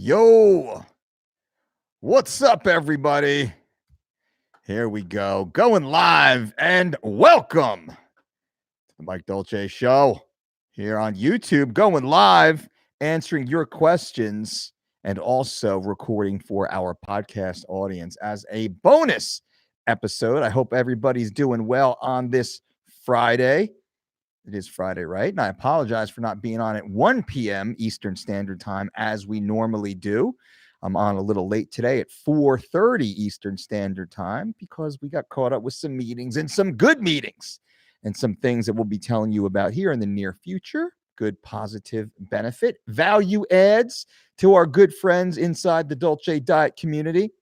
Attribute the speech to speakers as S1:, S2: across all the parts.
S1: Yo, what's up, everybody? Here we go, going live, and welcome to the Mike Dolce Show here on YouTube, going live, answering your questions, and also recording for our podcast audience as a bonus episode. I hope everybody's doing well on this Friday. It is Friday, right? And I apologize for not being on at 1 p.m. Eastern Standard Time as we normally do. I'm on a little late today at 4:30 Eastern Standard Time because we got caught up with some meetings and some good meetings and some things that we'll be telling you about here in the near future. Good positive benefit, value adds to our good friends inside the Dolce Diet community.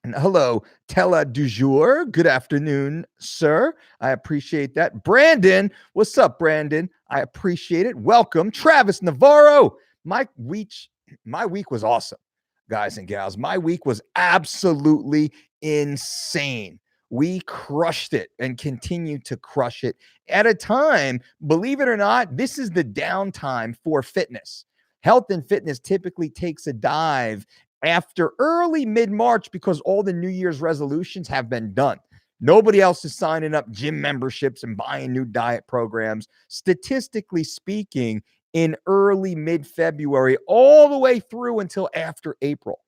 S1: And hello, Tella du jour. Good afternoon, sir. I appreciate that. Brandon, what's up, Brandon? I appreciate it. Welcome, Travis Navarro. My week was awesome, guys and gals. My week was absolutely insane. We crushed it and continue to crush it at a time, believe it or not, this is the downtime for fitness. Health and fitness typically takes a dive after early mid-March because all the New Year's resolutions have been done. Nobody else is signing up gym memberships and buying new diet programs. Statistically speaking, in early mid-February, all the way through until after April.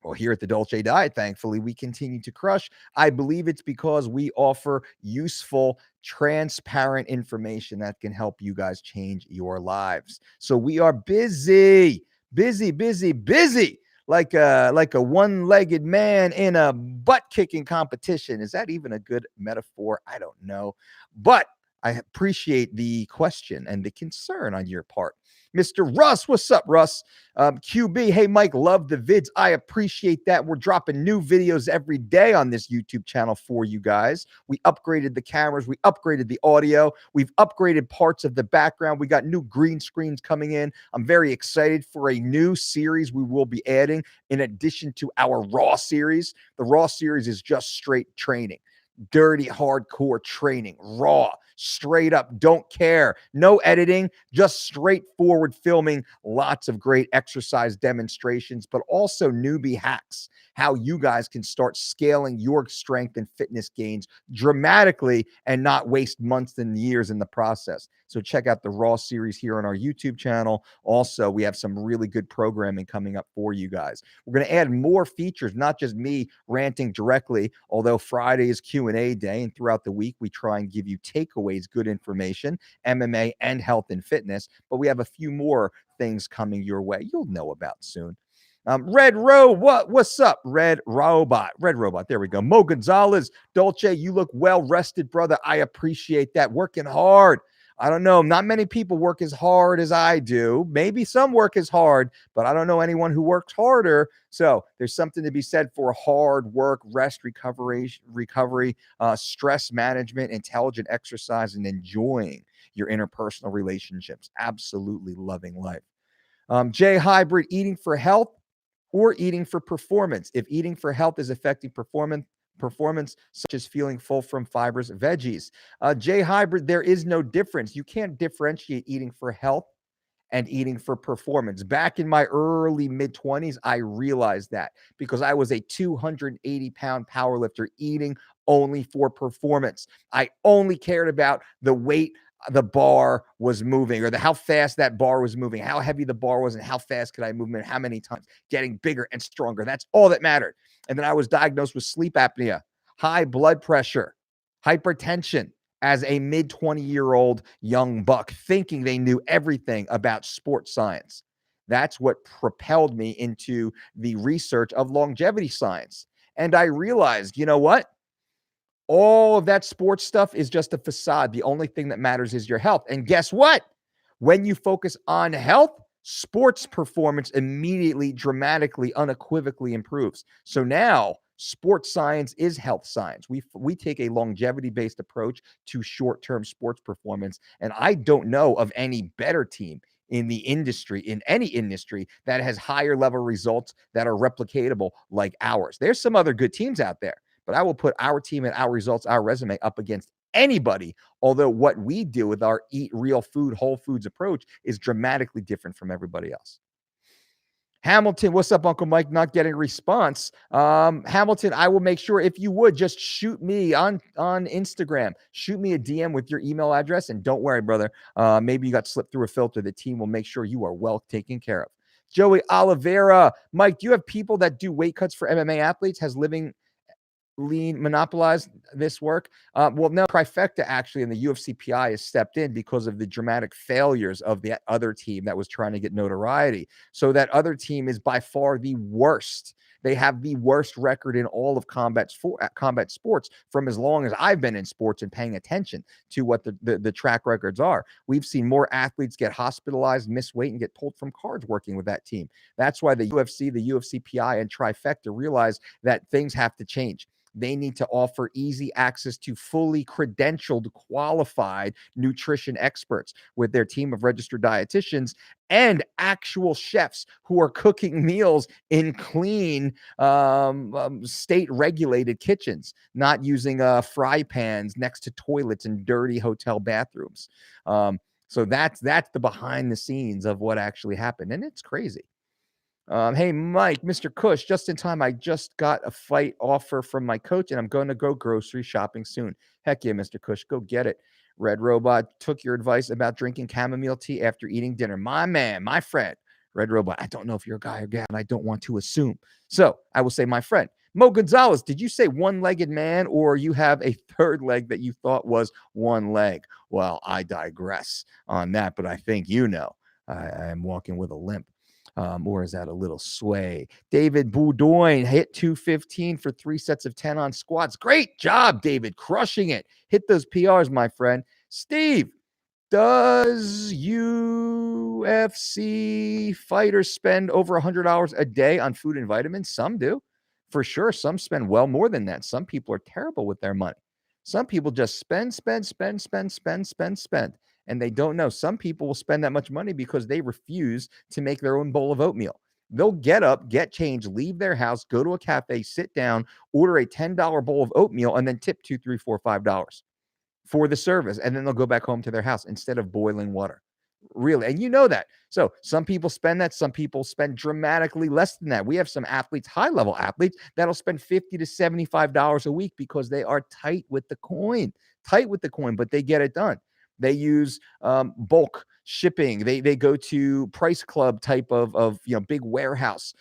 S1: Well, here at the Dolce Diet, thankfully, we continue to crush. I believe it's because we offer useful, transparent information that can help you guys change your lives. So we are busy, like a one-legged man in a butt-kicking competition. Is that even a good metaphor? I don't know. But I appreciate the question and the concern on your part. Mr. Russ, what's up, Russ? QB, hey, Mike, love the vids. I appreciate that. We're dropping new videos every day on this YouTube channel for you guys. We upgraded the cameras. We upgraded the audio. We've upgraded parts of the background. We got new green screens coming in. I'm very excited for a new series we will be adding in addition to our Raw series. The Raw series is just straight training. Dirty, hardcore training, raw, straight up, don't care, no editing, just straightforward filming, lots of great exercise demonstrations, but also newbie hacks, how you guys can start scaling your strength and fitness gains dramatically and not waste months and years in the process. So check out the Raw series here on our YouTube channel. Also, we have some really good programming coming up for you guys. We're going to add more features, not just me ranting directly, although Friday is Q&A day, and throughout the week, we try and give you takeaways, good information, MMA and health and fitness, but we have a few more things coming your way you'll know about soon. Red Row, what's up? Red Robot, there we go. Mo Gonzalez, Dolce, you look well rested, brother. I appreciate that. Working hard. I don't know. Not many people work as hard as I do. Maybe some work as hard, but I don't know anyone who works harder. So there's something to be said for hard work, rest, recovery, stress management, intelligent exercise, and enjoying your interpersonal relationships. Absolutely loving life. J Hybrid, eating for health or eating for performance. If eating for health is affecting performance, such as feeling full from fibers, veggies. J Hybrid, there is no difference. You can't differentiate eating for health and eating for performance. Back in my early mid-20s, I realized that because I was a 280-pound powerlifter eating only for performance. I only cared about the weight the bar was moving, or how fast that bar was moving, how heavy the bar was, and how fast could I move it, how many times, getting bigger and stronger. That's all that mattered. And then I was diagnosed with sleep apnea, high blood pressure, hypertension as a mid-20-year-old young buck, thinking they knew everything about sports science. That's what propelled me into the research of longevity science. And I realized, you know what? All of that sports stuff is just a facade. The only thing that matters is your health. And guess what? When you focus on health, sports performance immediately, dramatically, unequivocally improves. So now sports science is health science. We take a longevity-based approach to short-term sports performance. And I don't know of any better team in the industry, in any industry, that has higher level results that are replicatable like ours. There's some other good teams out there, but I will put our team and our results, our resume up against anybody, although what we do with our eat real food, whole foods approach is dramatically different from everybody else. Hamilton, what's up, Uncle Mike? Not getting a response. Hamilton, I will make sure, if you would, just shoot me on Instagram. Shoot me a DM with your email address, and don't worry, brother. Maybe you got slipped through a filter. The team will make sure you are well taken care of. Joey Oliveira, Mike, do you have people that do weight cuts for MMA athletes? Has Living Lean monopolized this work? Well, no, Trifecta actually, and the UFCPI has stepped in because of the dramatic failures of the other team that was trying to get notoriety. So that other team is by far the worst. They have the worst record in all of combat sports from as long as I've been in sports and paying attention to what the track records are. We've seen more athletes get hospitalized, miss weight, and get pulled from cards working with that team. That's why the UFC, the UFCPI, and Trifecta realize that things have to change. They need to offer easy access to fully credentialed, qualified nutrition experts with their team of registered dietitians and actual chefs who are cooking meals in clean, state-regulated kitchens, not using fry pans next to toilets in dirty hotel bathrooms. So that's the behind the scenes of what actually happened, and it's crazy. Hey, Mike, Mr. Cush, just in time. I just got a fight offer from my coach, and I'm going to go grocery shopping soon. Heck yeah, Mr. Cush, go get it. Red Robot took your advice about drinking chamomile tea after eating dinner. My man, my friend. Red Robot, I don't know if you're a guy or gal, and I don't want to assume. So I will say my friend. Mo Gonzalez, did you say one-legged man, or you have a third leg that you thought was one leg? Well, I digress on that, but I think you know. I am walking with a limp. Or is that a little sway? David Boudoin hit 215 for 3 sets of 10 on squats. Great job, David. Crushing it. Hit those PRs, my friend. Steve, does UFC fighters spend over $100 a day on food and vitamins? Some do. For sure. Some spend well more than that. Some people are terrible with their money. Some people just spend. And they don't know. Some people will spend that much money because they refuse to make their own bowl of oatmeal. They'll get up, get changed, leave their house, go to a cafe, sit down, order a $10 bowl of oatmeal, and then tip $2, $3, $4, $5 for the service. And then they'll go back home to their house instead of boiling water. Really. And you know that. So some people spend that. Some people spend dramatically less than that. We have some athletes, high-level athletes, that'll spend $50 to $75 a week because they are tight with the coin, but they get it done. They use bulk shipping. They go to Price Club type of big warehouse,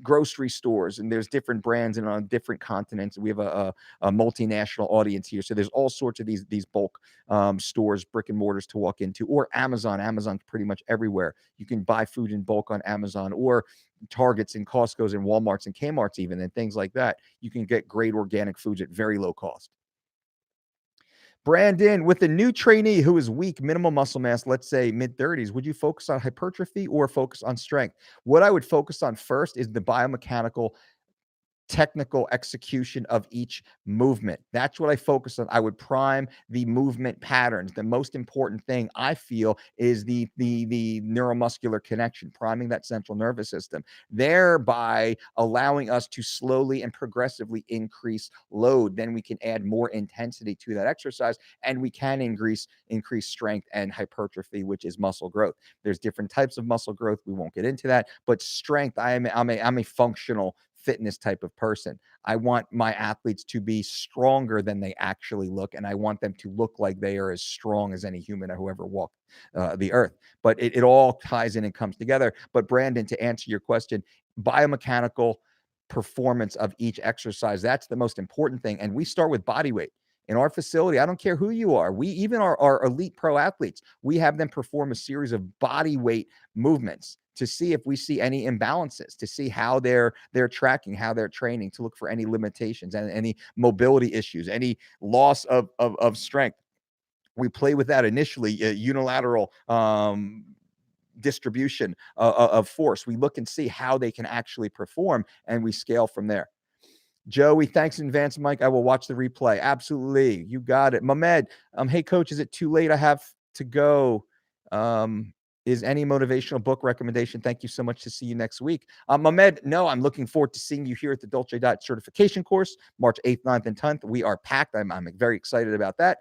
S1: grocery stores, and there's different brands and on different continents. We have a multinational audience here, so there's all sorts of these bulk stores, brick and mortars to walk into, or Amazon. Amazon's pretty much everywhere. You can buy food in bulk on Amazon, or Targets and Costco's and Walmarts and Kmart's even, and things like that. You can get great organic foods at very low cost. Brandon, with a new trainee who is weak, minimal muscle mass, let's say mid-30s, would you focus on hypertrophy or focus on strength? What I would focus on first is the biomechanical technical execution of each movement. That's what I focus on. I would prime the movement patterns. The most important thing I feel is the neuromuscular connection, priming that central nervous system, thereby allowing us to slowly and progressively increase load. Then we can add more intensity to that exercise, and we can increase strength and hypertrophy, which is muscle growth. There's different types of muscle growth. We won't get into that, but strength, I'm a functional fitness type of person. I want my athletes to be stronger than they actually look, and I want them to look like they are as strong as any human who ever walked the earth. But it all ties in and comes together. But Brandon, to answer your question, biomechanical performance of each exercise, that's the most important thing. And we start with body weight. In our facility, I don't care who you are. We even our elite pro athletes, we have them perform a series of body weight movements to see if we see any imbalances, to see how they're tracking, how they're training, to look for any limitations and any mobility issues, any loss of strength. We play with that initially, unilateral distribution of force. We look and see how they can actually perform, and we scale from there. Joey, thanks in advance, Mike. I will watch the replay. Absolutely. You got it. Mehmed, hey, coach, is it too late? I have to go. Is any motivational book recommendation? Thank you so much. To see you next week. Mehmed, no, I'm looking forward to seeing you here at the DOLCE Diet Certification course, March 8th, 9th, and 10th. We are packed. I'm very excited about that.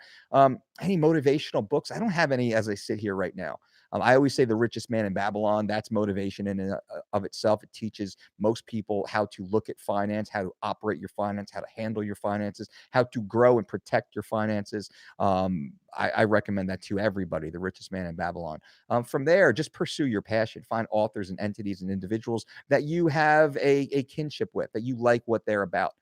S1: Any motivational books? I don't have any as I sit here right now. I always say The Richest Man in Babylon, that's motivation in and of itself. It teaches most people how to look at finance, how to operate your finance, how to handle your finances, how to grow and protect your finances. I recommend that to everybody, The Richest Man in Babylon. From there, just pursue your passion. Find authors and entities and individuals that you have a kinship with, that you like what they're about.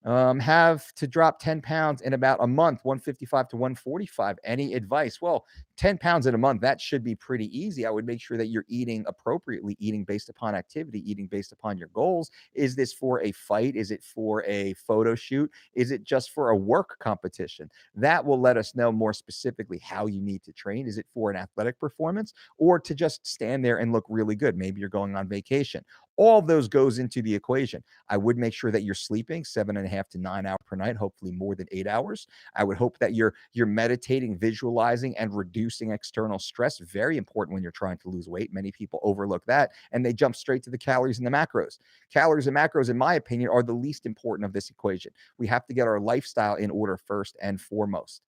S1: Have to drop 10 pounds in about a month, 155 to 145. Any advice? Well, 10 pounds in a month, that should be pretty easy. I would make sure that you're eating appropriately, eating based upon activity, eating based upon your goals. Is this for a fight? Is it for a photo shoot? Is it just for a work competition? That will let us know more specifically how you need to train. Is it for an athletic performance or to just stand there and look really good? Maybe you're going on vacation. All of those goes into the equation. I would make sure that you're sleeping 7.5 to 9 hours per night, hopefully more than 8 hours. I would hope that you're meditating, visualizing, and reducing external stress. Very important when you're trying to lose weight. Many people overlook that and they jump straight to the calories and the macros. Calories and macros, in my opinion, are the least important of this equation. We have to get our lifestyle in order first and foremost.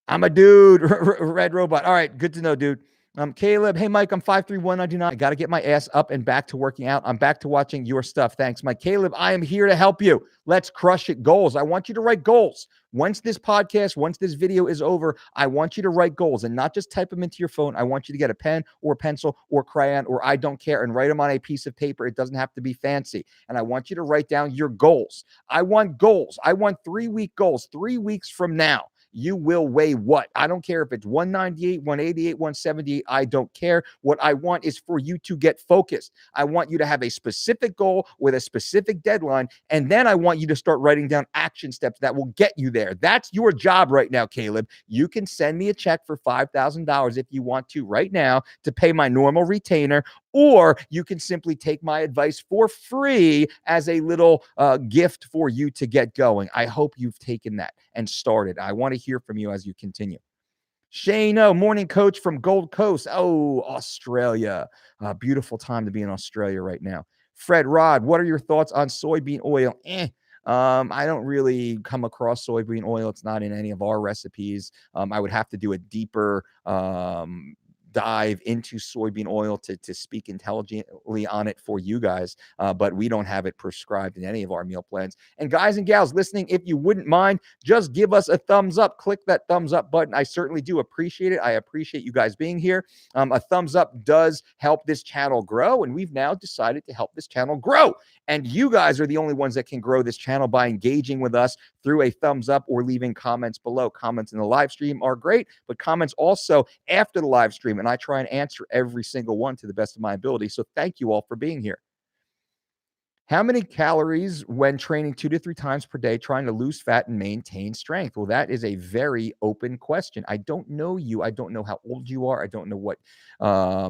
S1: I'm a dude, Red Robot. All right, good to know, dude. Caleb, hey, Mike, I'm 5'3", 199. I got to get my ass up and back to working out. I'm back to watching your stuff. Thanks, Mike. Caleb, I am here to help you. Let's crush it. Goals. I want you to write goals. Once this video is over, I want you to write goals and not just type them into your phone. I want you to get a pen or pencil or crayon or I don't care and write them on a piece of paper. It doesn't have to be fancy. And I want you to write down your goals. I want goals. I want 3-week goals. 3 weeks from now, you will weigh what? I don't care if it's 198, 188, 178. I don't care. What I want is for you to get focused. I want you to have a specific goal with a specific deadline. And then I want you to start writing down action steps that will get you there. That's your job right now, Caleb. You can send me a check for $5,000 if you want to right now to pay my normal retainer, or you can simply take my advice for free as a little gift for you to get going. I hope you've taken that and started. I want to hear from you as you continue. Shane, morning coach from Gold Coast. Oh, Australia. Beautiful time to be in Australia right now. Fred Rod, what are your thoughts on soybean oil? I don't really come across soybean oil. It's not in any of our recipes. I would have to do a deeper dive into soybean oil to speak intelligently on it for you guys, but we don't have it prescribed in any of our meal plans. And guys and gals listening, if you wouldn't mind, just give us a thumbs up. Click that thumbs up button. I certainly do appreciate it. I appreciate you guys being here. A thumbs up does help this channel grow, and we've now decided to help this channel grow. And you guys are the only ones that can grow this channel by engaging with us through a thumbs up or leaving comments below. Comments in the live stream are great, but comments also after the live stream, and I try and answer every single one to the best of my ability. So thank you all for being here. How many calories when training 2 to 3 times per day, trying to lose fat and maintain strength? Well, that is a very open question. I don't know you. I don't know how old you are. I don't know what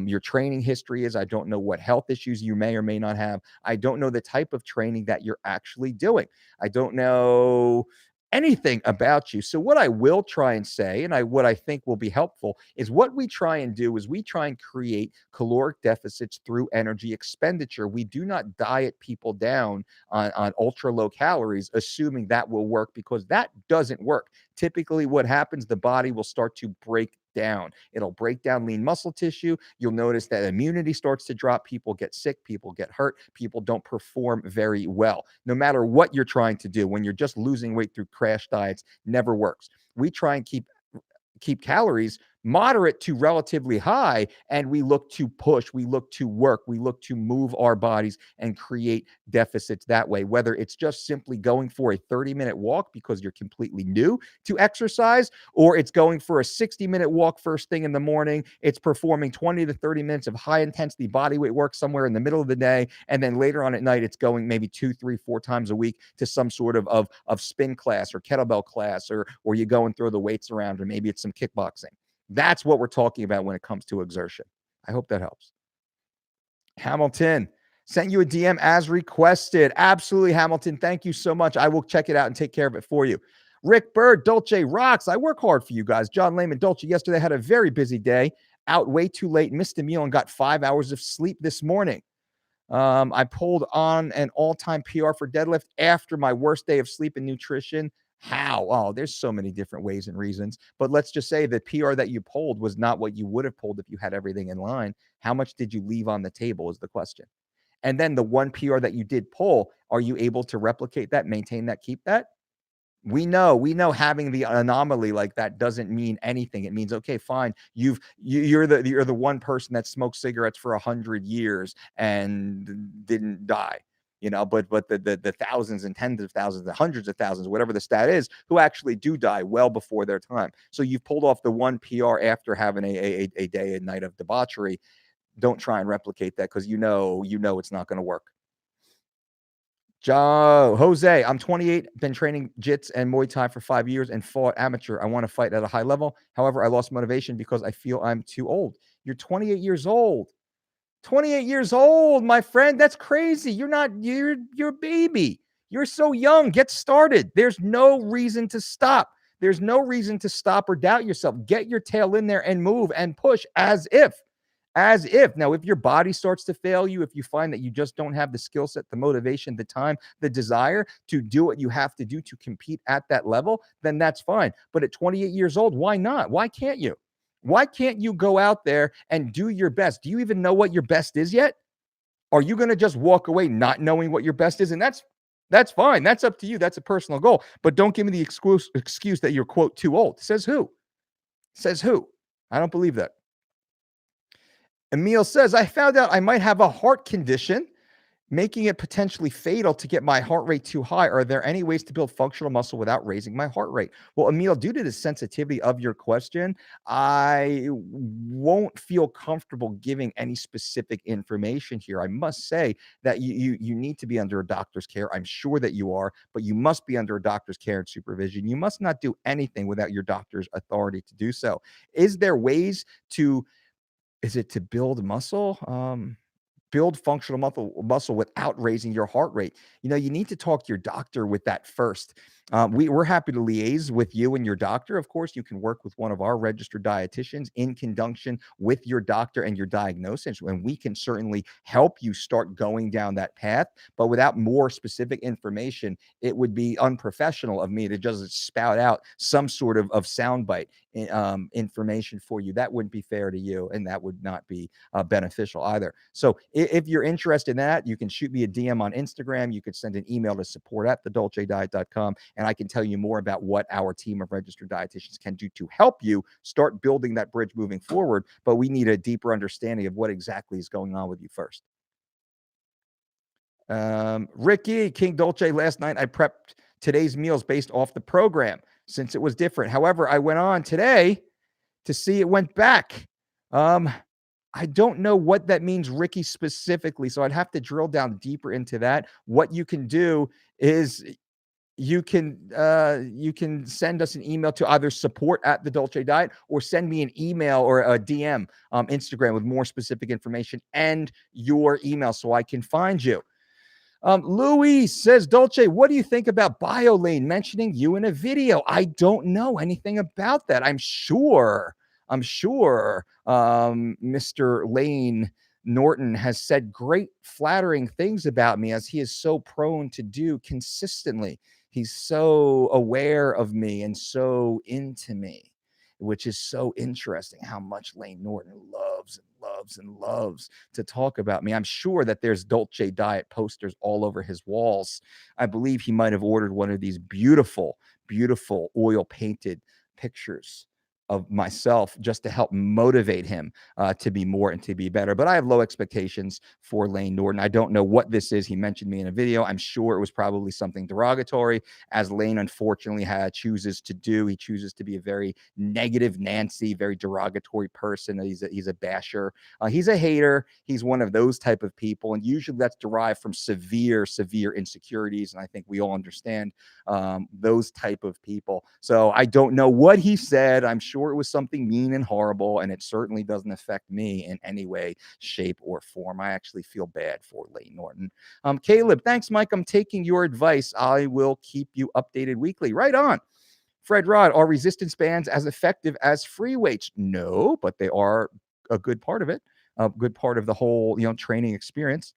S1: your training history is. I don't know what health issues you may or may not have. I don't know the type of training that you're actually doing. I don't know anything about you. So what I will try and say, and what I think will be helpful, is what we try and do is we try and create caloric deficits through energy expenditure. We do not diet people down on ultra low calories, assuming that will work, because that doesn't work. Typically what happens, the body will start to break down. It'll break down lean muscle tissue. You'll notice that immunity starts to drop. People get sick. People get hurt. People don't perform very well. No matter what you're trying to do, when you're just losing weight through crash diets, never works. We try and keep calories moderate to relatively high, and we look to push, we look to work, we look to move our bodies and create deficits that way, whether it's just simply going for a 30-minute walk because you're completely new to exercise, or it's going for a 60-minute walk first thing in the morning. It's performing 20 to 30 minutes of high intensity body weight work somewhere in the middle of the day, and then later on at night it's going maybe 2, 3, 4 times a week to some sort of spin class or kettlebell class, or you go and throw the weights around, or maybe it's some kickboxing. That's what we're talking about when it comes to exertion. I hope that helps. Hamilton, sent you a DM as requested. Absolutely, Hamilton. Thank you so much. I will check it out and take care of it for you. Rick Bird, Dolce rocks. I work hard for you guys. John Lehman, Dolce, yesterday had a very busy day. Out way too late, missed a meal, and got 5 hours of sleep this morning. I pulled on an all-time PR for deadlift after my worst day of sleep and nutrition. How? Oh, there's so many different ways and reasons. But let's just say the PR that you pulled was not what you would have pulled if you had everything in line. How much did you leave on the table is the question. And then the one PR that you did pull, are you able to replicate that, maintain that, keep that? We know having the anomaly like that doesn't mean anything. It means, okay, fine, you're the one person that smoked cigarettes for 100 years and didn't die. But the thousands and tens of thousands, the hundreds of thousands, whatever the stat is, who actually do die well before their time. So you've pulled off the one PR after having a day and night of debauchery. Don't try and replicate that, because it's not going to work. Jose, I'm 28, been training jits and Muay Thai for 5 years and fought amateur. I want to fight at a high level. However, I lost motivation because I feel I'm too old. You're 28 years old. 28 years old, my friend. That's crazy. You're a baby. You're so young. Get started. There's no reason to stop. There's no reason to stop or doubt yourself. Get your tail in there and move and push as if. Now, if your body starts to fail you, if you find that you just don't have the skill set, the motivation, the time, the desire to do what you have to do to compete at that level, then that's fine. But at 28 years old, why not? Why can't you? Why can't you go out there and do your best? Do you even know what your best is yet? Are you going to just walk away not knowing what your best is? And that's fine. That's up to you. That's a personal goal. But don't give me the excuse that you're, quote, too old. Says who? Says who? I don't believe that. Emil says, I found out I might have a heart condition, making it potentially fatal to get my heart rate too high. Are there any ways to build functional muscle without raising my heart rate? Well, Emil, due to the sensitivity of your question, I won't feel comfortable giving any specific information here. I must say that you need to be under a doctor's care. I'm sure that you are, but you must be under a doctor's care and supervision. You must not do anything without your doctor's authority to do so. Is there ways to build muscle? Build functional muscle without raising your heart rate. You need to talk to your doctor with that first. We're happy to liaise with you and your doctor. Of course, you can work with one of our registered dietitians in conjunction with your doctor and your diagnosis, and we can certainly help you start going down that path. But without more specific information, it would be unprofessional of me to just spout out some sort of soundbite information for you. That wouldn't be fair to you, and that would not be beneficial either. So if you're interested in that, you can shoot me a DM on Instagram. You could send an email to support@thedolcediet.com, and I can tell you more about what our team of registered dietitians can do to help you start building that bridge moving forward. But we need a deeper understanding of what exactly is going on with you first. Ricky, King Dolce, last night I prepped today's meals based off the program since it was different. However, I went on today to see it went back. I don't know what that means, Ricky, specifically. So I'd have to drill down deeper into that. What you can do is you can send us an email to either support@thedolcediet or send me an email or a DM Instagram with more specific information and your email so I can find you. Louis says, Dolce, what do you think about BioLane mentioning you in a video? I don't know anything about that. I'm sure Mr. Lane Norton has said great flattering things about me, as he is so prone to do consistently. He's so aware of me and so into me, which is so interesting how much Lane Norton loves and loves and loves to talk about me. I'm sure that there's Dolce Diet posters all over his walls. I believe he might have ordered one of these beautiful, beautiful oil painted pictures of myself just to help motivate him to be more and to be better. But I have low expectations for Lane Norton. I don't know what this is. He mentioned me in a video. I'm sure it was probably something derogatory, as Lane unfortunately chooses to do. He chooses to be a very negative Nancy, very derogatory person. He's a basher. He's a hater. He's one of those type of people. And usually that's derived from severe, severe insecurities. And I think we all understand those type of people. So I don't know what he said. I'm sure it was something mean and horrible, and it certainly doesn't affect me in any way, shape, or form. I actually feel bad for Lane Norton. Caleb, thanks, Mike. I'm taking your advice. I will keep you updated weekly. Right on. Fred Rod, are resistance bands as effective as free weights? No, but they are a good part of it, a good part of the whole training experience.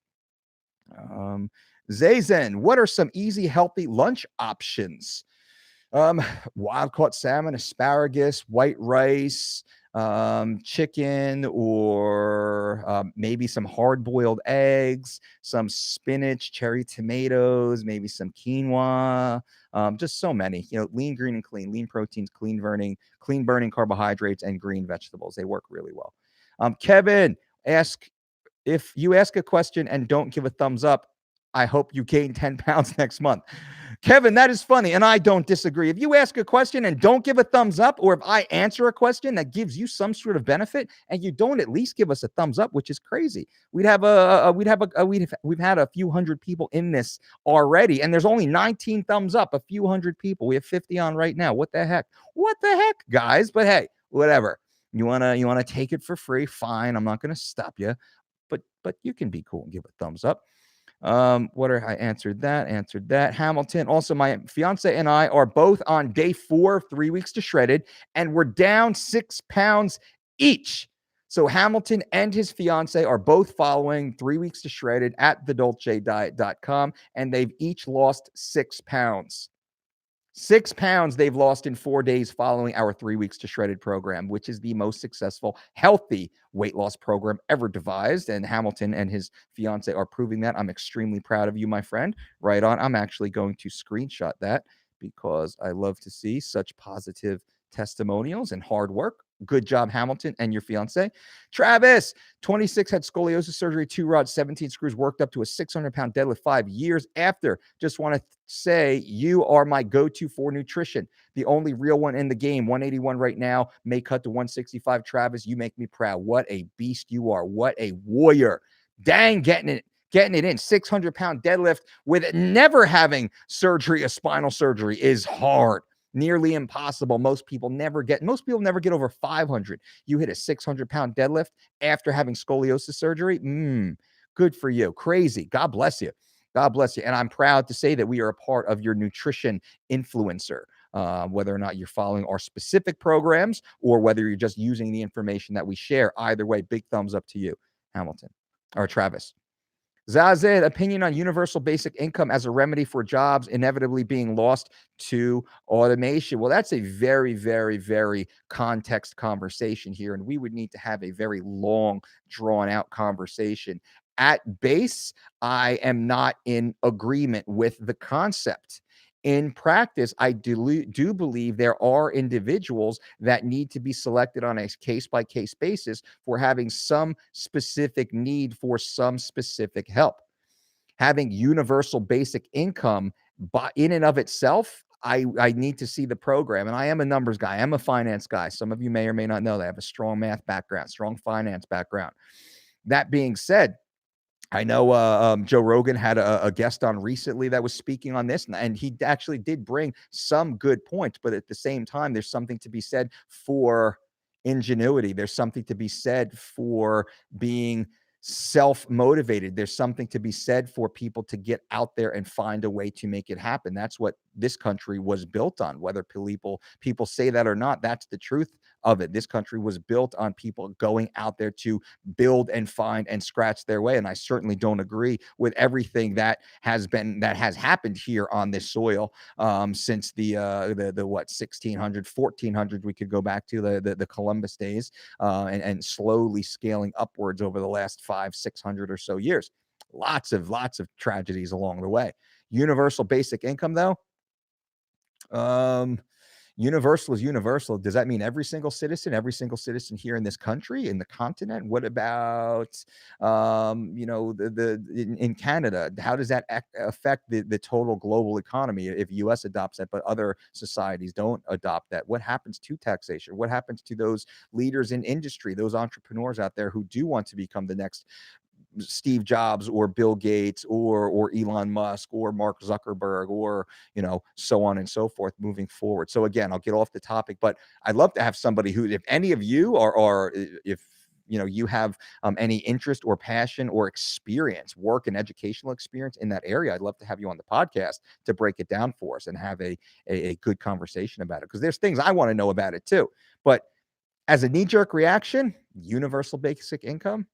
S1: Zazen, what are some easy, healthy lunch options? Um, Wild caught salmon, asparagus, white rice, chicken, or maybe some hard boiled eggs, some spinach, cherry tomatoes, maybe some quinoa. Just so many, lean, green, and clean, lean proteins, clean burning carbohydrates, and green vegetables. They work really well. Kevin, ask if you ask a question and don't give a thumbs up, I hope you gain 10 pounds next month. Kevin, that is funny, and I don't disagree. If you ask a question and don't give a thumbs up, or if I answer a question that gives you some sort of benefit and you don't at least give us a thumbs up, which is crazy, we'd have we've had a few hundred people in this already, and there's only 19 thumbs up. A few hundred people. We have 50 on right now. What the heck? What the heck, guys? But hey, whatever. You wanna take it for free? Fine. I'm not gonna stop you, but you can be cool and give a thumbs up. I answered that. Hamilton. Also, my fiance and I are both on day 4 of 3 weeks to shredded, and we're down 6 pounds each. So Hamilton and his fiance are both following 3 weeks to shredded at thedolcediet.com, and they've each lost 6 pounds. 6 pounds they've lost in 4 days following our 3 weeks to shredded program, which is the most successful, healthy weight loss program ever devised. And Hamilton and his fiance are proving that. I'm extremely proud of you, my friend. Right on. I'm actually going to screenshot that because I love to see such positive testimonials and hard work. Good job, Hamilton and your fiance. Travis, 26, had scoliosis surgery, 2 rods, 17 screws, worked up to a 600-pound deadlift 5 years after. Just want to say you are my go-to for nutrition. The only real one in the game. 181 right now, may cut to 165. Travis, you make me proud. What a beast you are. What a warrior. Dang, getting it in. 600-pound deadlift with never having surgery, a spinal surgery, is hard. Nearly impossible. Most people never get over 500. You hit a 600-pound deadlift after having scoliosis surgery. Good for you. Crazy. God bless you. God bless you. And I'm proud to say that we are a part of your nutrition influencer. Whether or not you're following our specific programs or whether you're just using the information that we share, either way, big thumbs up to you, Hamilton or Travis. Zazed, opinion on universal basic income as a remedy for jobs inevitably being lost to automation. Well, that's a very, very, very context conversation here, and we would need to have a very long, drawn-out conversation. At base, I am not in agreement with the concept. In practice, I do believe there are individuals that need to be selected on a case-by-case basis for having some specific need for some specific help. Having universal basic income in and of itself, I need to see the program. And I am a numbers guy. I'm a finance guy. Some of you may or may not know that I have a strong math background, strong finance background. That being said, I know Joe Rogan had a guest on recently that was speaking on this, and he actually did bring some good points. But at the same time, there's something to be said for ingenuity. There's something to be said for being self-motivated. There's something to be said for people to get out there and find a way to make it happen. That's what this country was built on. Whether people say that or not, that's the truth of it. This country was built on people going out there to build and find and scratch their way. And I certainly don't agree with everything that has happened here on this soil since the 1600, 1400. We could go back to the Columbus days and slowly scaling upwards over the last 500-600 or so years. Lots of tragedies along the way. Universal basic income, though. Universal is universal. Does that mean every single citizen here in this country, in the continent? What about, in Canada? How does that affect the total global economy if U.S. adopts that, but other societies don't adopt that? What happens to taxation? What happens to those leaders in industry, those entrepreneurs out there who do want to become the next Steve Jobs or Bill Gates or Elon Musk or Mark Zuckerberg or, so on and so forth moving forward. So again, I'll get off the topic, but I'd love to have somebody who, if any of you are if you have any interest or passion or experience, work and educational experience in that area, I'd love to have you on the podcast to break it down for us and have a good conversation about it. Because there's things I want to know about it too. But as a knee-jerk reaction, universal basic income,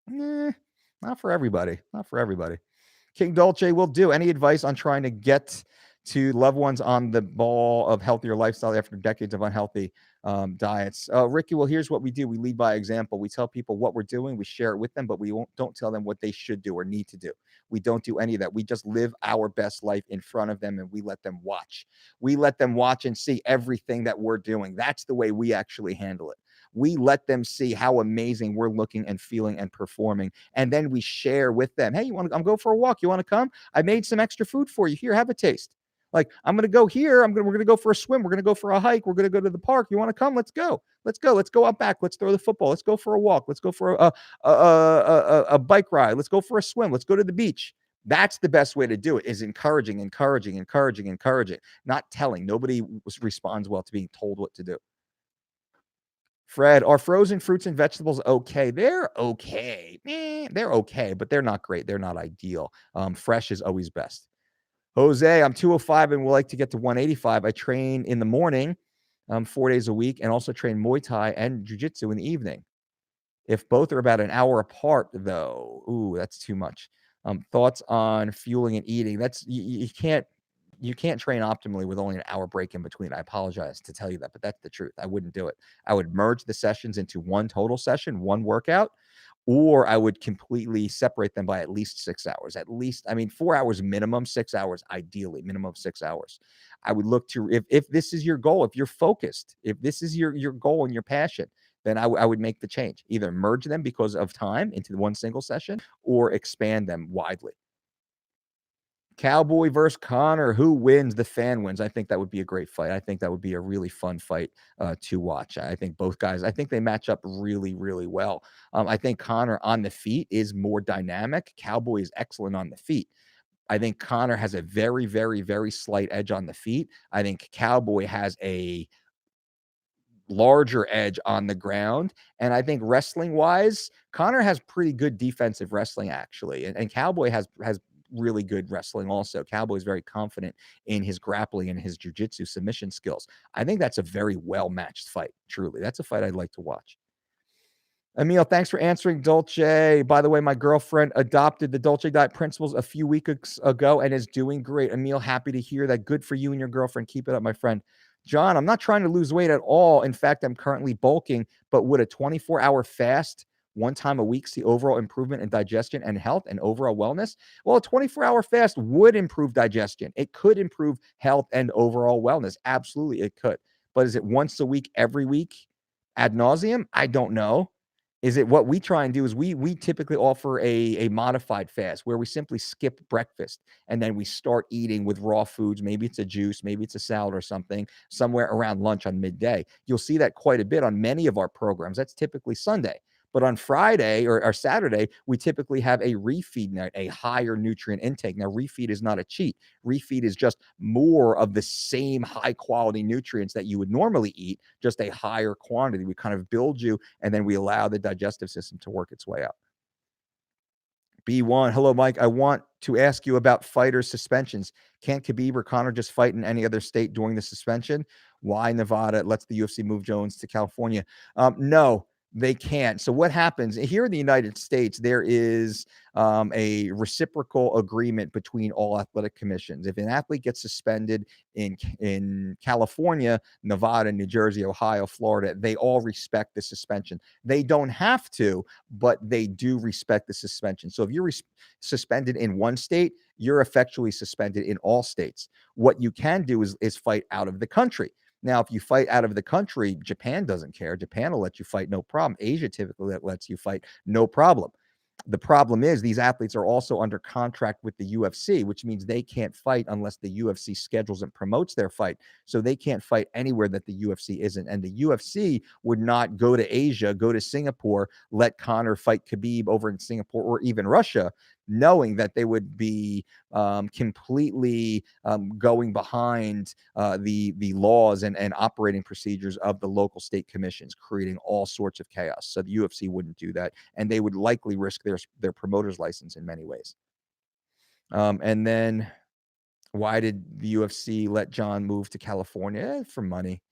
S1: not for everybody. King Dolce will do. Any advice on trying to get to loved ones on the ball of healthier lifestyle after decades of unhealthy diets. Ricky, well, here's what we do. We lead by example. We tell people what we're doing. We share it with them, but we don't tell them what they should do or need to do. We don't do any of that. We just live our best life in front of them, and we let them watch. We let them watch and see everything that we're doing. That's the way we actually handle it. We let them see how amazing we're looking and feeling and performing. And then we share with them, hey, you want to go for a walk? You want to come? I made some extra food for you. Here, have a taste. Like, I'm going to go here. We're going to go for a swim. We're going to go for a hike. We're going to go to the park. You want to come? Let's go. Let's go. Let's go out back. Let's throw the football. Let's go for a walk. Let's go for a bike ride. Let's go for a swim. Let's go to the beach. That's the best way to do it, is encouraging, not telling. Nobody responds well to being told what to do. Fred, are frozen fruits and vegetables okay? They're okay. They're okay, but they're not great. They're not ideal. Fresh is always best. Jose, I'm 205 and would like to get to 185. I train in the morning, 4 days a week, and also train Muay Thai and Jiu-Jitsu in the evening. If both are about an hour apart, though, that's too much. Thoughts on fueling and eating? That's you can't train optimally with only an hour break in between. I apologize to tell you that, but that's the truth. I wouldn't do it. I would merge the sessions into one total session, one workout, or I would completely separate them by at least 6 hours. At least, 4 hours minimum, 6 hours ideally, minimum 6 hours. I would look to, if this is your goal, if you're focused, if this is your goal and your passion, then I would make the change. Either merge them because of time into one single session or expand them widely. Cowboy versus Connor, who wins? The fan wins. I think that would be a great fight. I think that would be a really fun fight to watch. I think both guys, I think they match up really, really well. I think Connor on the feet is more dynamic. Cowboy is excellent on the feet. I think Connor has a very, very, very slight edge on the feet. I think Cowboy has a larger edge on the ground. And I think wrestling wise, Connor has pretty good defensive wrestling, actually. And Cowboy has really good wrestling also. Cowboy is very confident in his grappling and his jiu-jitsu submission skills. I think that's a very well-matched fight, truly. That's a fight I'd like to watch. Emil, thanks for answering Dolce. By the way, my girlfriend adopted the Dolce diet principles a few weeks ago and is doing great. Emil, happy to hear that. Good for you and your girlfriend. Keep it up, my friend. John, I'm not trying to lose weight at all. In fact, I'm currently bulking, but would a 24-hour fast one time a week see overall improvement in digestion and health and overall wellness? Well, a 24-hour fast would improve digestion. It could improve health and overall wellness. Absolutely, it could. But is it once a week, every week, ad nauseum? I don't know. Is it what we try and do is we typically offer a modified fast where we simply skip breakfast and then we start eating with raw foods. Maybe it's a juice, maybe it's a salad or something somewhere around lunch on midday. You'll see that quite a bit on many of our programs. That's typically Sunday. But on Friday or Saturday, we typically have a refeed night, a higher nutrient intake. Now, refeed is not a cheat. Refeed is just more of the same high quality nutrients that you would normally eat, just a higher quantity. We kind of build you, and then we allow the digestive system to work its way out. B1, hello, Mike. I want to ask you about fighters' suspensions. Can't Khabib or Conor just fight in any other state during the suspension? Why Nevada lets the UFC move Jones to California? No, they can't. So what happens here in the United States, there is a reciprocal agreement between all athletic commissions. If an athlete gets suspended in California, Nevada, New Jersey, Ohio, Florida, they all respect the suspension. They don't have to, but they do respect the suspension. So if you're suspended in one state, you're effectually suspended in all states. What you can do is fight out of the country. Now, if you fight out of the country, Japan doesn't care. Japan will let you fight, no problem. Asia typically lets you fight, no problem. The problem is these athletes are also under contract with the UFC, which means they can't fight unless the UFC schedules and promotes their fight. So they can't fight anywhere that the UFC isn't. And the UFC would not go to Asia, go to Singapore, let Conor fight Khabib over in Singapore or even Russia, knowing that they would be completely going behind the laws and operating procedures of the local state commissions, creating all sorts of chaos. So the UFC wouldn't do that, and they would likely risk their promoter's license in many ways. And then why did the UFC let John move to California? For money.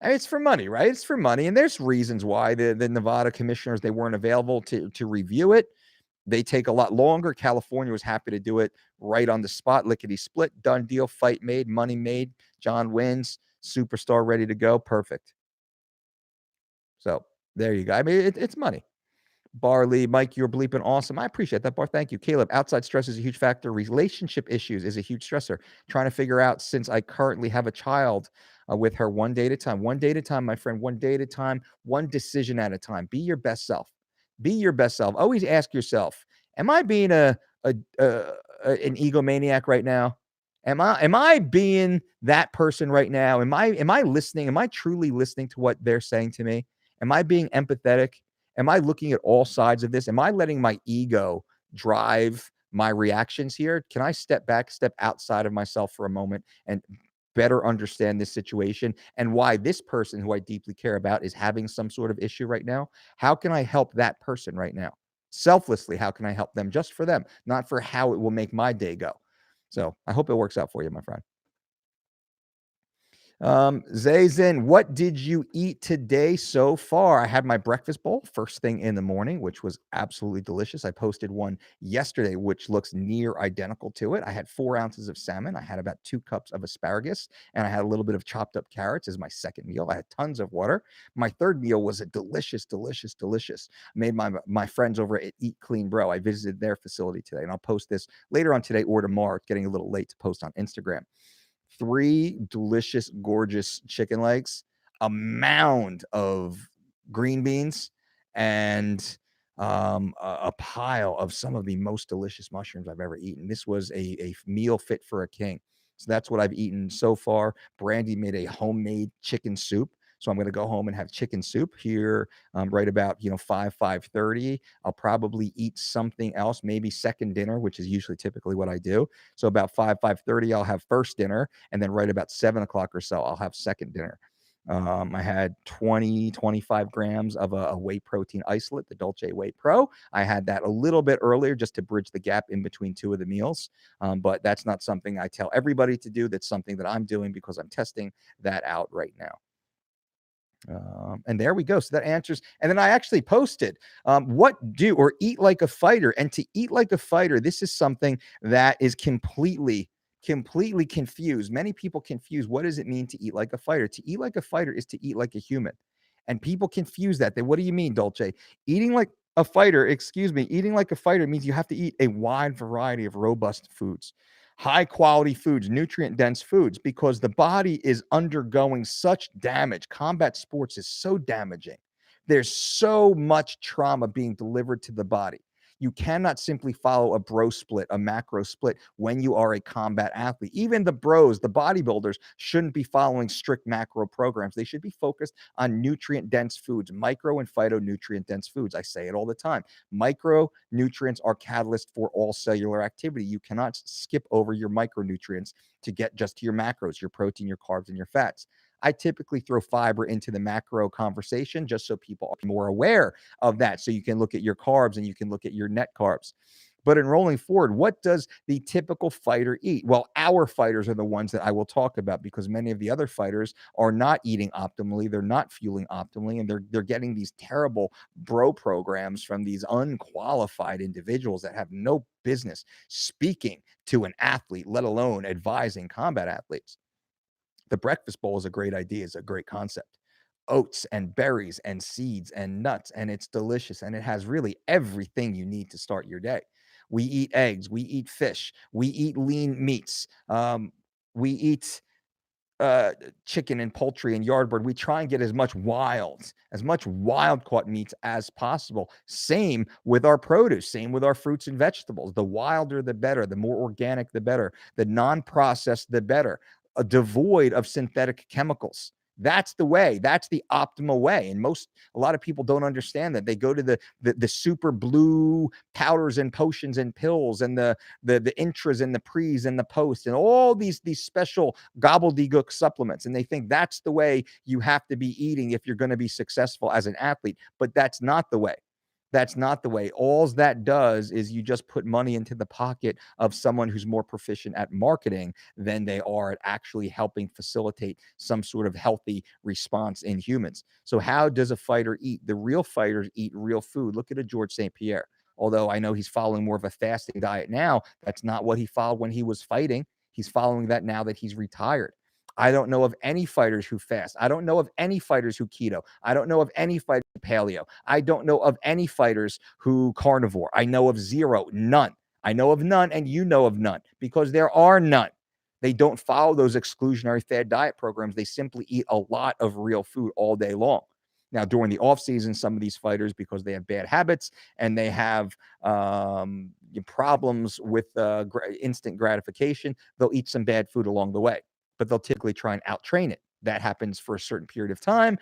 S1: It's for money, right? It's for money. And there's reasons why the Nevada commissioners, they weren't available to review it. They take a lot longer. California was happy to do it right on the spot, lickety split, done deal, fight made, money made. John wins, superstar ready to go. Perfect. So there you go. I mean, it's money. Barley, Mike, you're bleeping awesome. I appreciate that, Bar. Thank you. Caleb, outside stress is a huge factor. Relationship issues is a huge stressor. Trying to figure out, since I currently have a child, with her one day at a time. One day at a time, my friend. One day at a time. One decision at a time. Be your best self. Be your best self. Always ask yourself, am I being an egomaniac right now? Am I being that person right now? Am I listening? Am I truly listening to what they're saying to me? Am I being empathetic? Am I looking at all sides of this? Am I letting my ego drive my reactions here? Can I step back, step outside of myself for a moment and better understand this situation and why this person who I deeply care about is having some sort of issue right now? How can I help that person right now? Selflessly, how can I help them just for them, not for how it will make my day go? So I hope it works out for you, my friend. Zazen, what did you eat today so far? I had my breakfast bowl first thing in the morning, which was absolutely delicious. I posted one yesterday, which looks near identical to it. I had 4 ounces of salmon. I had about 2 cups of asparagus, and I had a little bit of chopped up carrots as my second meal. I had tons of water. My third meal was a delicious, delicious, delicious. Made my friends over at Eat Clean Bro. I visited their facility today, and I'll post this later on today or tomorrow. It's getting a little late to post on Instagram. 3 delicious, gorgeous chicken legs, a mound of green beans, and a pile of some of the most delicious mushrooms I've ever eaten. This was a meal fit for a king. So that's what I've eaten so far. Brandy made a homemade chicken soup. So I'm going to go home and have chicken soup here right about 5:30. I'll probably eat something else, maybe second dinner, which is usually typically what I do. So about 5:30, I'll have first dinner, and then right about 7 o'clock or so, I'll have second dinner. I had 25 grams of a whey protein isolate, the Dolce Whey Pro. I had that a little bit earlier just to bridge the gap in between two of the meals. But that's not something I tell everybody to do. That's something that I'm doing because I'm testing that out right now. And there we go. So that answers. And then I actually posted what do or eat like a fighter. And to eat like a fighter, this is something that is completely confused. Many people confuse what does it mean to eat like a fighter? To eat like a fighter is to eat like a human. And people confuse that. What do you mean, Dolce? Eating like a fighter, excuse me, eating like a fighter means you have to eat a wide variety of robust foods, high quality foods, nutrient dense foods, because the body is undergoing such damage. Combat sports is so damaging. There's so much trauma being delivered to the body. You cannot simply follow a bro split, a macro split when you are a combat athlete. Even the bros, the bodybuilders, shouldn't be following strict macro programs. They should be focused on nutrient dense foods, micro and phytonutrient dense foods. I say it all the time. Micronutrients are catalysts for all cellular activity. You cannot skip over your micronutrients to get just to your macros, your protein, your carbs, and your fats. I typically throw fiber into the macro conversation just so people are more aware of that. So you can look at your carbs and you can look at your net carbs. But in rolling forward, what does the typical fighter eat? Well, our fighters are the ones that I will talk about because many of the other fighters are not eating optimally. They're not fueling optimally, and they're getting these terrible bro programs from these unqualified individuals that have no business speaking to an athlete, let alone advising combat athletes. The breakfast bowl is a great idea. It's a great concept. Oats and berries and seeds and nuts, and it's delicious. And it has really everything you need to start your day. We eat eggs, we eat fish, we eat lean meats, we eat chicken and poultry and yard bird. We try and get as much wild caught meats as possible. Same with our produce, same with our fruits and vegetables. The wilder, the better. The more organic, the better. The non-processed, the better. Devoid of synthetic chemicals. That's the way. That's the optimal way. And a lot of people don't understand that. They go to the super blue powders and potions and pills and the intras and the pres and the post and all these special gobbledygook supplements. And they think that's the way you have to be eating if you're going to be successful as an athlete. But that's not the way. That's not the way. All that does is you just put money into the pocket of someone who's more proficient at marketing than they are at actually helping facilitate some sort of healthy response in humans. So how does a fighter eat? The real fighters eat real food. Look at a George St. Pierre. Although I know he's following more of a fasting diet now. That's not what he followed when he was fighting. He's following that now that he's retired. I don't know of any fighters who fast. I don't know of any fighters who keto. I don't know of any fighters who paleo. I don't know of any fighters who carnivore. I know of zero, none. I know of none, and you know of none, because there are none. They don't follow those exclusionary fad diet programs. They simply eat a lot of real food all day long. Now, during the off season, some of these fighters, because they have bad habits and they have problems with instant gratification, they'll eat some bad food along the way, but they'll typically try and out-train it. That happens for a certain period of time,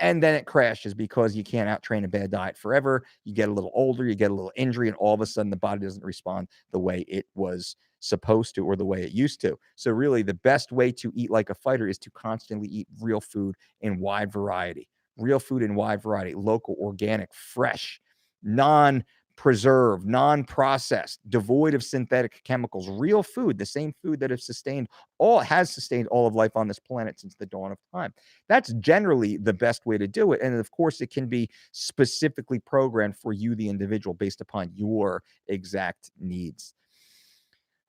S1: and then it crashes because you can't out-train a bad diet forever. You get a little older, you get a little injury, and all of a sudden the body doesn't respond the way it was supposed to or the way it used to. So really, the best way to eat like a fighter is to constantly eat real food in wide variety. Real food in wide variety, local, organic, fresh, non-preserved, non-processed, devoid of synthetic chemicals, real food, the same food that has sustained all of life on this planet since the dawn of time. That's generally the best way to do it. And of course, it can be specifically programmed for you, the individual, based upon your exact needs.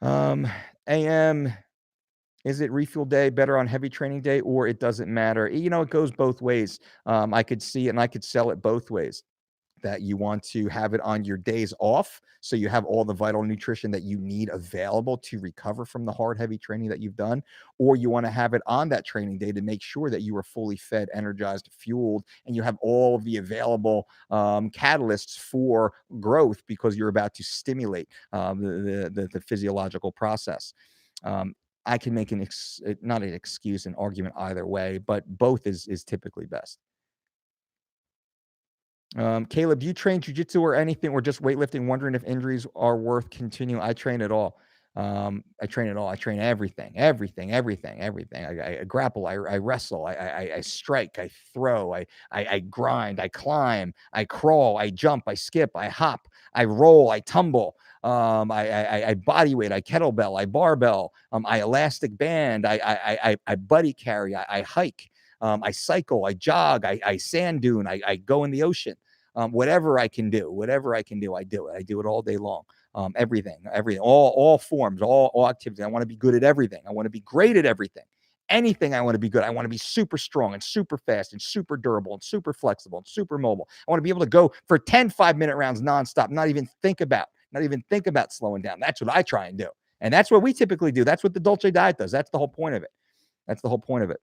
S1: AM, is it refuel day better on heavy training day, or it doesn't matter? It goes both ways. I could see it and I could sell it both ways. That you want to have it on your days off, so you have all the vital nutrition that you need available to recover from the hard, heavy training that you've done, or you want to have it on that training day to make sure that you are fully fed, energized, fueled, and you have all of the available catalysts for growth because you're about to stimulate the physiological process. I can make not an excuse, an argument either way, but both is typically best. Caleb, do you train jujitsu or anything, or just weightlifting? Wondering if injuries are worth continuing. I train it all. I train it all. I train everything. I grapple. I wrestle. I strike. I throw. I grind. I climb. I crawl. I jump. I skip. I hop. I roll. I tumble. I body weight. I kettlebell. I barbell. I elastic band. I buddy carry. I hike. I cycle. I jog. I sand dune. I go in the ocean. Whatever I can do, I do it. I do it all day long. Everything, all forms, all activities. I want to be good at everything. I want to be great at everything. Anything I want to be good. I want to be super strong and super fast and super durable and super flexible and super mobile. I want to be able to go for 10 5-minute rounds nonstop, not even think about slowing down. That's what I try and do. And that's what we typically do. That's what the DOLCE diet does. That's the whole point of it.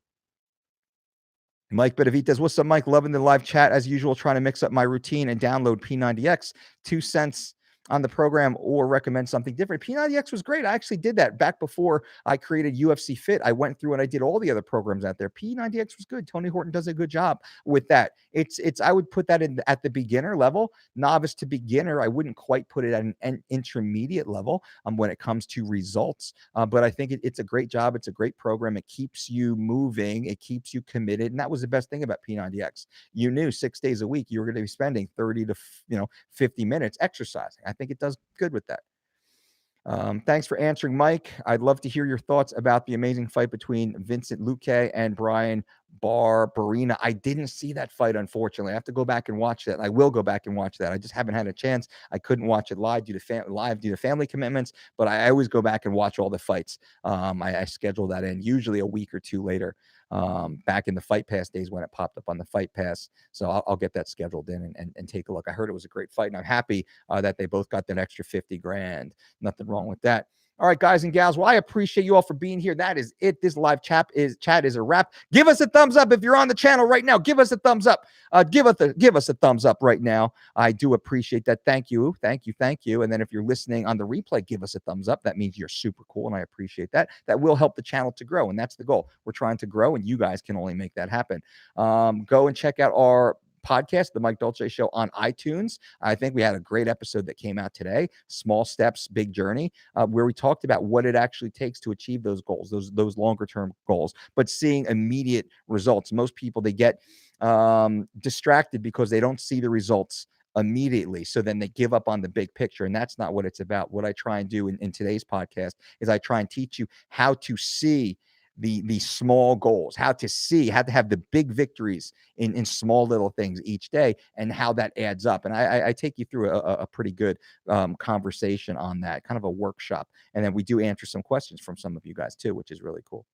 S1: Mike Benavides, what's up, Mike? Loving the live chat as usual, trying to mix up my routine and download P90X. 2 cents on the program or recommend something different. P90X was great. I actually did that back before I created UFC Fit. I went through and I did all the other programs out there. P90X was good. Tony Horton does a good job with that. I would put that in at the beginner level, novice to beginner. I wouldn't quite put it at an intermediate level when it comes to results. But I think it's a great job. It's a great program. It keeps you moving. It keeps you committed. And that was the best thing about P90X. You knew 6 days a week you were going to be spending 30 to 50 minutes exercising. I think it does good with that. Thanks for answering, Mike. I'd love to hear your thoughts about the amazing fight between Vincent Luque and Brian Barberena. I didn't see that fight, unfortunately. I have to go back and watch that. I will go back and watch that. I just haven't had a chance. I couldn't watch it live due to family commitments, but I always go back and watch all the fights. I schedule that in usually a week or two later. Back in the Fight Pass days when it popped up on the Fight Pass. So I'll get that scheduled in and take a look. I heard it was a great fight, and I'm happy that they both got that extra 50 grand. Nothing wrong with that. All right, guys and gals. Well, I appreciate you all for being here. That is it. This live chat is a wrap. Give us a thumbs up if you're on the channel right now. Give us a thumbs up. Give us a thumbs up right now. I do appreciate that. Thank you. And then if you're listening on the replay, give us a thumbs up. That means you're super cool, and I appreciate that. That will help the channel to grow, and that's the goal. We're trying to grow, and you guys can only make that happen. Go and check out our podcast, The Mike Dolce Show, on iTunes. I think we had a great episode that came out today, Small Steps, Big Journey, where we talked about what it actually takes to achieve those goals, those longer term goals, but seeing immediate results. Most people, they get distracted because they don't see the results immediately. So then they give up on the big picture. And that's not what it's about. What I try and do in today's podcast is I try and teach you how to see the small goals, how to see, how to have the big victories in small little things each day, and how that adds up. And I take you through a pretty good conversation on that, kind of a workshop. And then we do answer some questions from some of you guys too, which is really cool.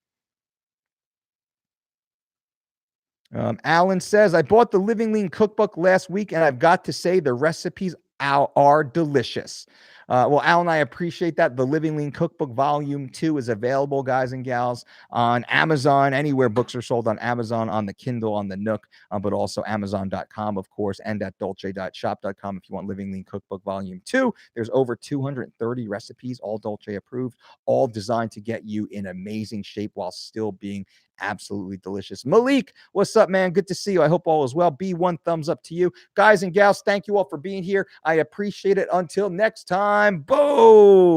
S1: Alan says, I bought the Living Lean cookbook last week, and I've got to say the recipes are delicious. Well, Alan, I appreciate that. The Living Lean Cookbook Volume 2 is available, guys and gals, on Amazon, anywhere books are sold, on Amazon, on the Kindle, on the Nook, but also Amazon.com, of course, and at dolce.shop.com if you want Living Lean Cookbook Volume 2. There's over 230 recipes, all Dolce approved, all designed to get you in amazing shape while still being absolutely delicious. Malik, what's up, man? Good to see you. I hope all is well. B1 thumbs up to you. Guys and gals, thank you all for being here. I appreciate it. Until next time, boom.